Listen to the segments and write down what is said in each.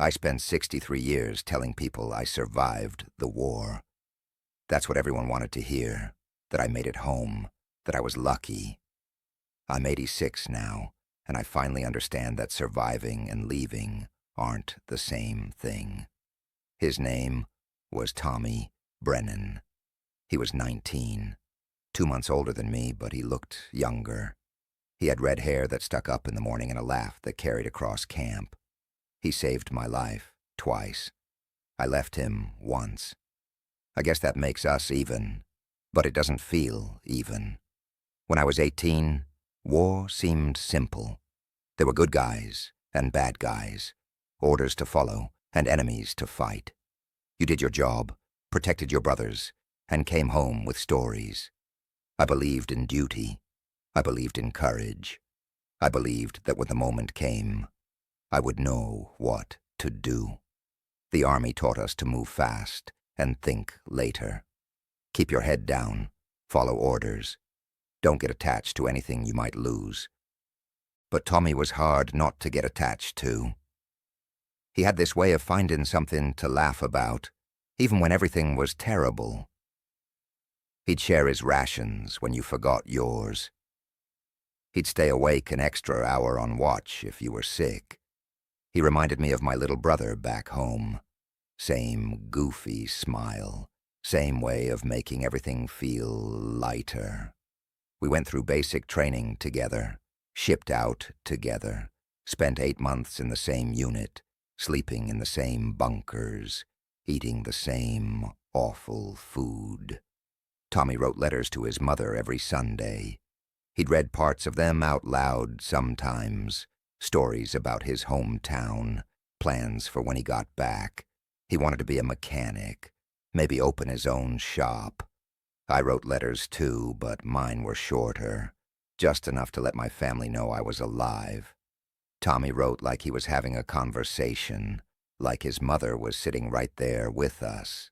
I spent 63 years telling people I survived the war. That's what everyone wanted to hear, that I made it home, that I was lucky. I'm 86 now, and I finally understand that surviving and leaving aren't the same thing. His name was Tommy Brennan. He was 19, 2 months older than me, but he looked younger. He had red hair that stuck up in the morning and a laugh that carried across camp. He saved my life twice. I left him once. I guess that makes us even, but it doesn't feel even. When I was 18, war seemed simple. There were good guys and bad guys, orders to follow and enemies to fight. You did your job, protected your brothers, and came home with stories. I believed in duty. I believed in courage. I believed that when the moment came, I would know what to do. The Army taught us to move fast and think later. Keep your head down, follow orders. Don't get attached to anything you might lose. But Tommy was hard not to get attached to. He had this way of finding something to laugh about, even when everything was terrible. He'd share his rations when you forgot yours. He'd stay awake an extra hour on watch if you were sick. He reminded me of my little brother back home. Same goofy smile, same way of making everything feel lighter. We went through basic training together, shipped out together, spent 8 months in the same unit, sleeping in the same bunkers, eating the same awful food. Tommy wrote letters to his mother every Sunday. He'd read parts of them out loud sometimes, stories about his hometown, plans for when he got back. He wanted to be a mechanic, maybe open his own shop. I wrote letters too, but mine were shorter, just enough to let my family know I was alive. Tommy wrote like he was having a conversation, like his mother was sitting right there with us.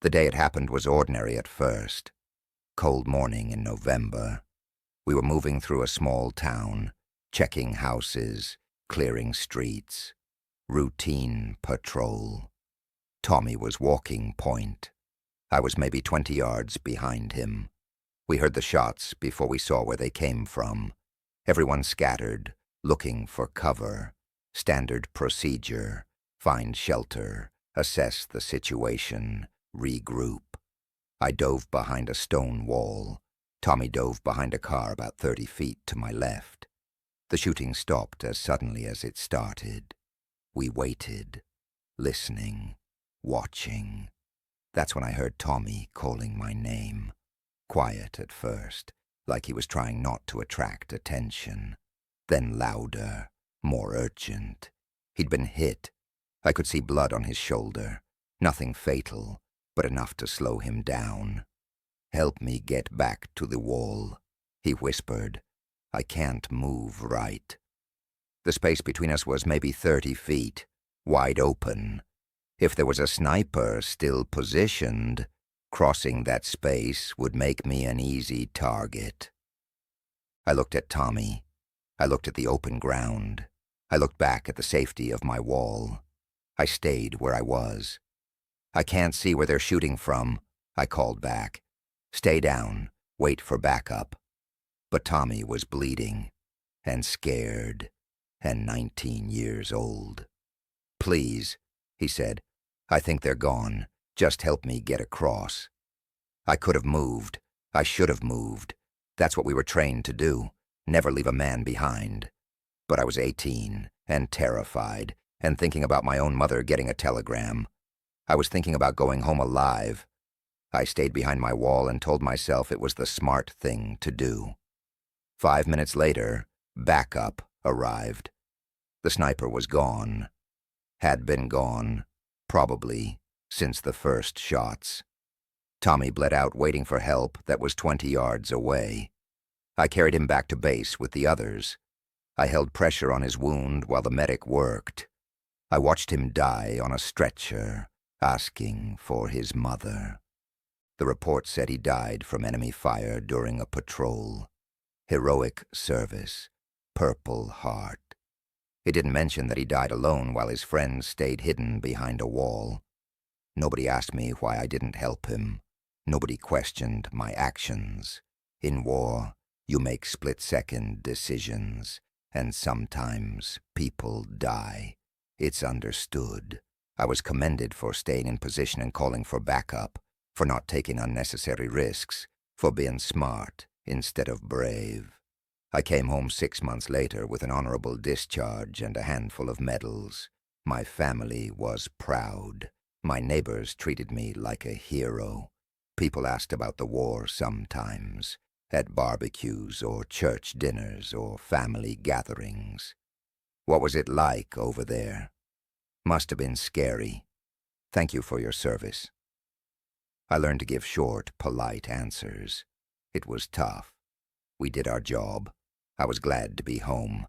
The day it happened was ordinary at first. Cold morning in November. We were moving through a small town, checking houses, clearing streets. Routine patrol. Tommy was walking point. I was maybe 20 yards behind him. We heard the shots before we saw where they came from. Everyone scattered, looking for cover. Standard procedure. Find shelter, assess the situation, regroup. I dove behind a stone wall. Tommy dove behind a car about 30 feet to my left. The shooting stopped as suddenly as it started. We waited, listening, watching. That's when I heard Tommy calling my name. Quiet at first, like he was trying not to attract attention. Then louder, more urgent. He'd been hit. I could see blood on his shoulder. Nothing fatal, but enough to slow him down. "Help me get back to the wall," he whispered. "I can't move right." The space between us was maybe 30 feet, wide open. If there was a sniper still positioned, crossing that space would make me an easy target. I looked at Tommy. I looked at the open ground. I looked back at the safety of my wall. I stayed where I was. "I can't see where they're shooting from," I called back. "Stay down, wait for backup." But Tommy was bleeding, and scared, and 19 years old. "Please," he said, "I think they're gone. Just help me get across." I could have moved. I should have moved. That's what we were trained to do, never leave a man behind. But I was 18, and terrified, and thinking about my own mother getting a telegram. I was thinking about going home alive. I stayed behind my wall and told myself it was the smart thing to do. 5 minutes later, backup arrived. The sniper was gone. Had been gone, probably, since the first shots. Tommy bled out waiting for help that was 20 yards away. I carried him back to base with the others. I held pressure on his wound while the medic worked. I watched him die on a stretcher, asking for his mother. The report said he died from enemy fire during a patrol. Heroic service, Purple Heart. It didn't mention that he died alone while his friends stayed hidden behind a wall. Nobody asked me why I didn't help him. Nobody questioned my actions. In war, you make split-second decisions, and sometimes people die. It's understood. I was commended for staying in position and calling for backup, for not taking unnecessary risks, for being smart instead of brave. I came home 6 months later with an honorable discharge and a handful of medals. My family was proud. My neighbors treated me like a hero. People asked about the war sometimes, at barbecues or church dinners or family gatherings. What was it like over there? Must have been scary. Thank you for your service. I learned to give short, polite answers. It was tough. We did our job. I was glad to be home.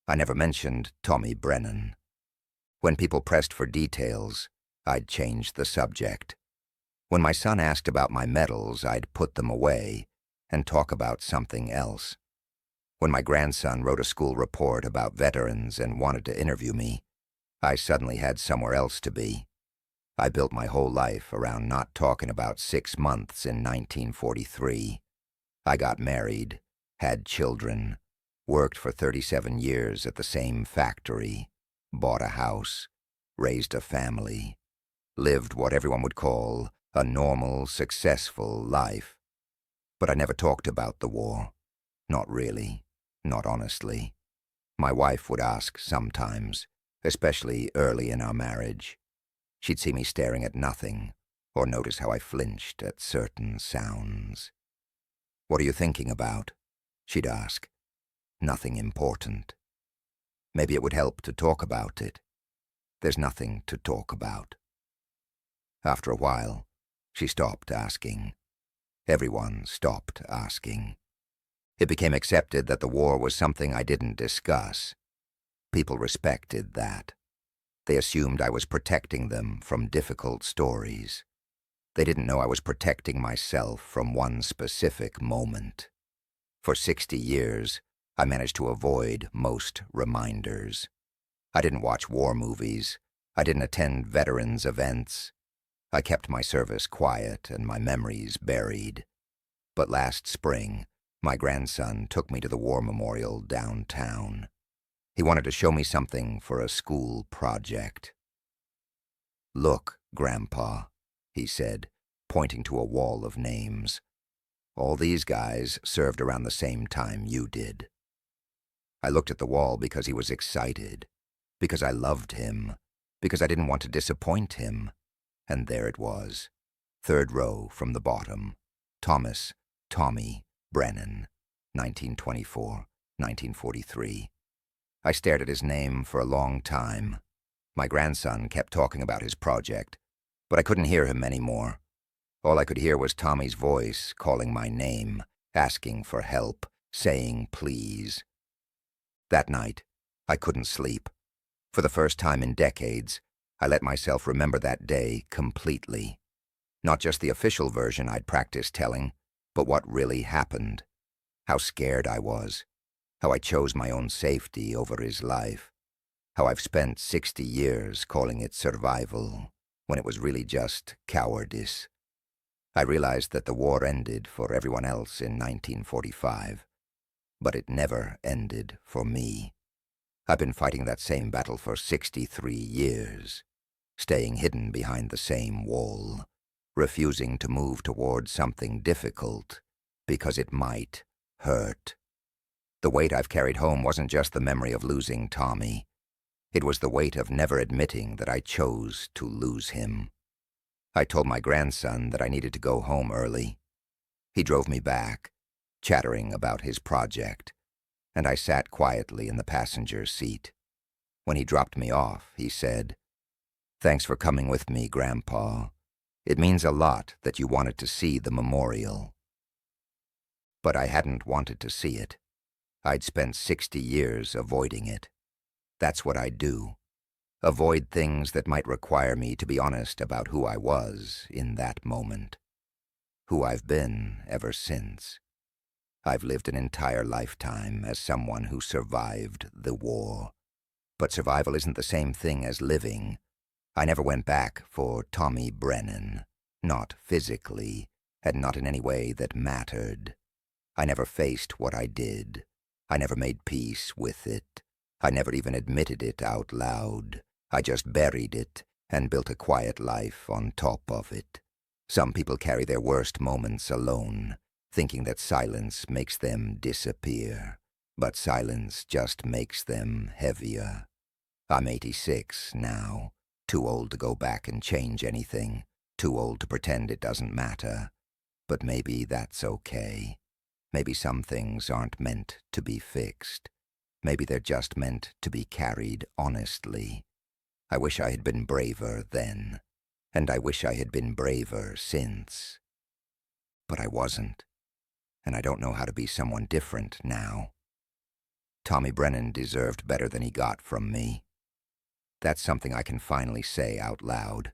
I never mentioned Tommy Brennan. When people pressed for details, I'd change the subject. When my son asked about my medals, I'd put them away and talk about something else. When my grandson wrote a school report about veterans and wanted to interview me, I suddenly had somewhere else to be. I built my whole life around not talking about 6 months in 1943. I got married, had children, worked for 37 years at the same factory, bought a house, raised a family, lived what everyone would call a normal, successful life. But I never talked about the war. Not really, not honestly. My wife would ask sometimes, especially early in our marriage. She'd see me staring at nothing, or notice how I flinched at certain sounds. "What are you thinking about?" she'd ask. "Nothing important." Maybe it would help to talk about it. There's nothing to talk about. After a while, she stopped asking. Everyone stopped asking. It became accepted that the war was something I didn't discuss. People respected that. They assumed I was protecting them from difficult stories. They didn't know I was protecting myself from one specific moment. For 60 years, I managed to avoid most reminders. I didn't watch war movies. I didn't attend veterans' events. I kept my service quiet and my memories buried. But last spring, my grandson took me to the war memorial downtown. He wanted to show me something for a school project. "Look, Grandpa," he said, pointing to a wall of names. "All these guys served around the same time you did." I looked at the wall because he was excited, because I loved him, because I didn't want to disappoint him. And there it was, 3rd row from the bottom. Thomas, Tommy, Brennan, 1924, 1943. I stared at his name for a long time. My grandson kept talking about his project, but I couldn't hear him anymore. All I could hear was Tommy's voice calling my name, asking for help, saying please. That night, I couldn't sleep. For the first time in decades, I let myself remember that day completely. Not just the official version I'd practiced telling, but what really happened. How scared I was. How I chose my own safety over his life. How I've spent 60 years calling it survival, when it was really just cowardice. I realized that the war ended for everyone else in 1945, but it never ended for me. I've been fighting that same battle for 63 years, staying hidden behind the same wall, refusing to move toward something difficult because it might hurt. The weight I've carried home wasn't just the memory of losing Tommy. It was the weight of never admitting that I chose to lose him. I told my grandson that I needed to go home early. He drove me back, chattering about his project, and I sat quietly in the passenger seat. When he dropped me off, he said, "Thanks for coming with me, Grandpa. It means a lot that you wanted to see the memorial." But I hadn't wanted to see it. I'd spent 60 years avoiding it. That's what I do. Avoid things that might require me to be honest about who I was in that moment. Who I've been ever since. I've lived an entire lifetime as someone who survived the war. But survival isn't the same thing as living. I never went back for Tommy Brennan. Not physically, and not in any way that mattered. I never faced what I did. I never made peace with it. I never even admitted it out loud. I just buried it and built a quiet life on top of it. Some people carry their worst moments alone, thinking that silence makes them disappear. But silence just makes them heavier. I'm 86 now, too old to go back and change anything, too old to pretend it doesn't matter. But maybe that's okay. Maybe some things aren't meant to be fixed. Maybe they're just meant to be carried honestly. I wish I had been braver then, and I wish I had been braver since. But I wasn't, and I don't know how to be someone different now. Tommy Brennan deserved better than he got from me. That's something I can finally say out loud.